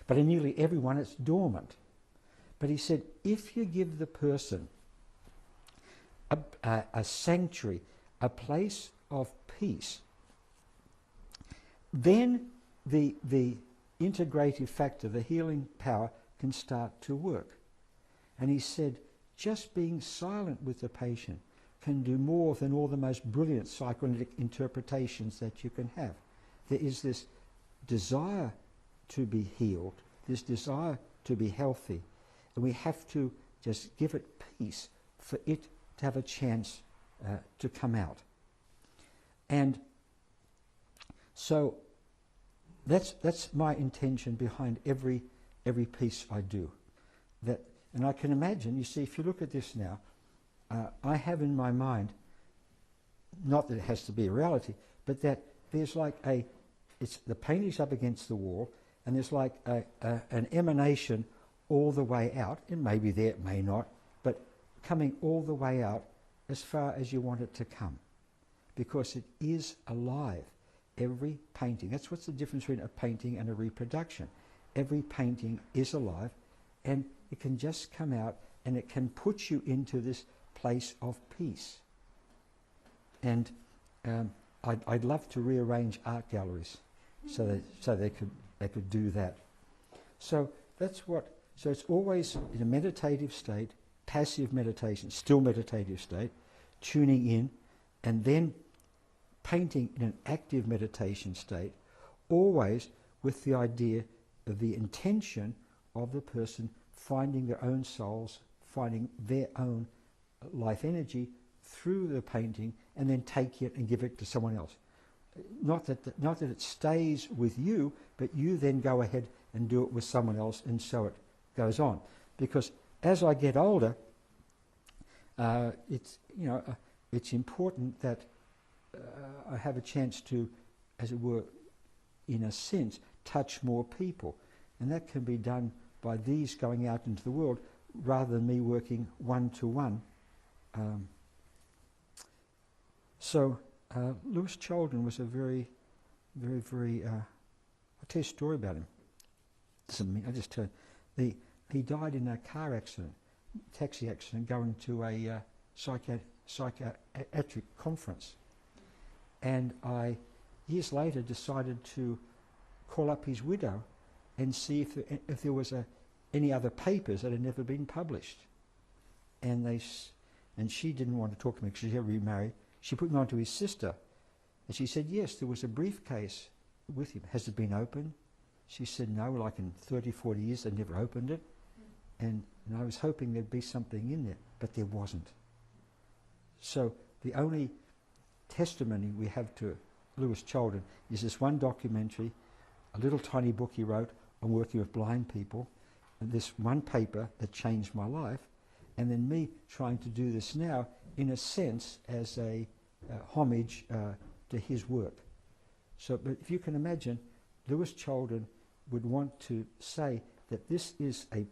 but in nearly everyone it's dormant. But he said, if you give the person a sanctuary, a place of peace, then the integrative factor, the healing power, can start to work. And he said, just being silent with the patient can do more than all the most brilliant psychoanalytic interpretations that you can have. There is this desire to be healed, this desire to be healthy, and we have to just give it peace for it to have a chance to come out. And so that's my intention behind every piece I do. And I can imagine, you see, if you look at this now, I have in my mind, not that it has to be a reality, but that there's like the painting's up against the wall, and there's like an emanation all the way out. It may be there, it may not, but coming all the way out as far as you want it to come, because it is alive. Every painting, that's what's the difference between a painting and a reproduction. Every painting is alive, and it can just come out, and it can put you into this place of peace. And I'd love to rearrange art galleries so they could do that. So that's what. So it's always in a meditative state, passive meditation, still meditative state, tuning in, and then painting in an active meditation state, always with the idea of the intention of the person finding their own souls, finding their own life energy through the painting, and then take it and give it to someone else. Not that it stays with you, but you then go ahead and do it with someone else, and so it goes on. Because as I get older, it's important that I have a chance to, as it were, in a sense, touch more people. And that can be done by these going out into the world rather than me working one-to-one. So Lewis Cholden was a very, I'll tell you a story about him. I just tell you, he died in a car accident, taxi accident, going to a psychiatric conference. And I, years later, decided to call up his widow and see if there was any other papers that had never been published. And she didn't want to talk to me because she had remarried. She put me on to his sister. And she said, yes, there was a briefcase with him. Has it been opened? She said, no, like in 30, 40 years, they never opened it. And I was hoping there'd be something in there, but there wasn't. So the only testimony we have to Lewis Cholden is this one documentary, a little tiny book he wrote on working with blind people, and this one paper that changed my life, and then me trying to do this now in a sense as a homage to his work. So, but if you can imagine, Lewis Cholden would want to say that this is a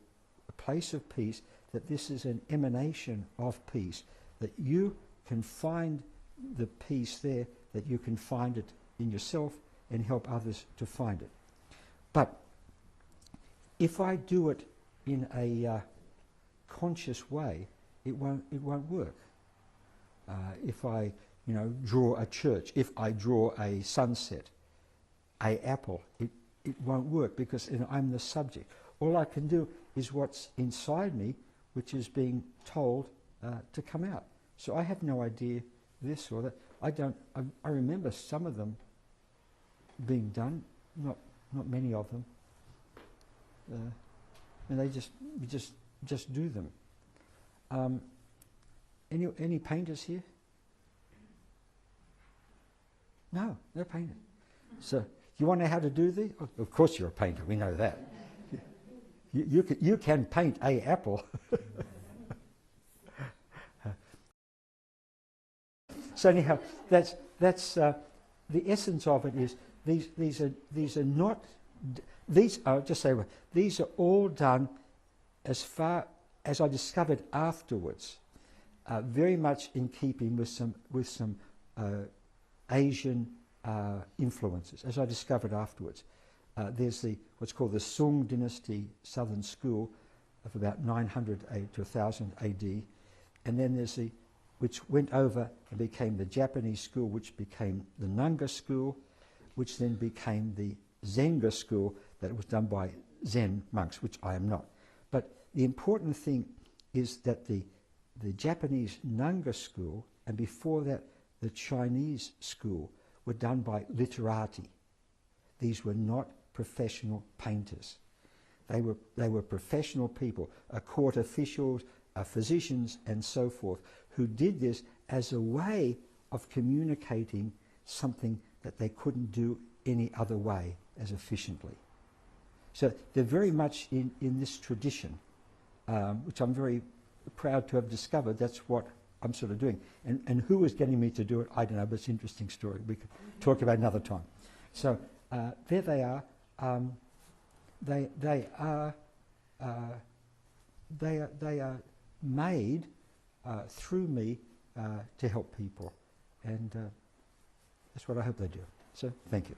place of peace, that this is an emanation of peace, that you can find the peace there, that you can find it in yourself and help others to find it. But if I do it in a conscious way, it won't work. If I, draw a church, if I draw a sunset, a apple, it won't work because I'm the subject. All I can do is what's inside me, which is being told to come out. So I have no idea this or that. I remember some of them being done, not many of them. And they just do them. Any painters here? No painter. So you want to know how to do these? Oh, of course you're a painter, we know that. You can paint a apple. So anyhow, that's the essence of it. Is these are not these? I'll just say these are all done as far as I discovered afterwards, very much in keeping with some Asian influences, as I discovered afterwards. there's what's called the Sung Dynasty Southern School of about 900 to 1000 AD, and then there's which went over and became the Japanese school, which became the Nanga school, which then became the Zenga school that was done by Zen monks, which I am not. But the important thing is that the Japanese Nanga school, and before that the Chinese school, were done by literati. These were not professional painters. They were professional people, court officials, physicians and so forth, who did this as a way of communicating something that they couldn't do any other way as efficiently. So they're very much in this tradition, which I'm very proud to have discovered. That's what I'm sort of doing. And who is getting me to do it, I don't know, but it's an interesting story. We could talk about another time. So there they are. They are made through me to help people, and that's what I hope they do. So thank you.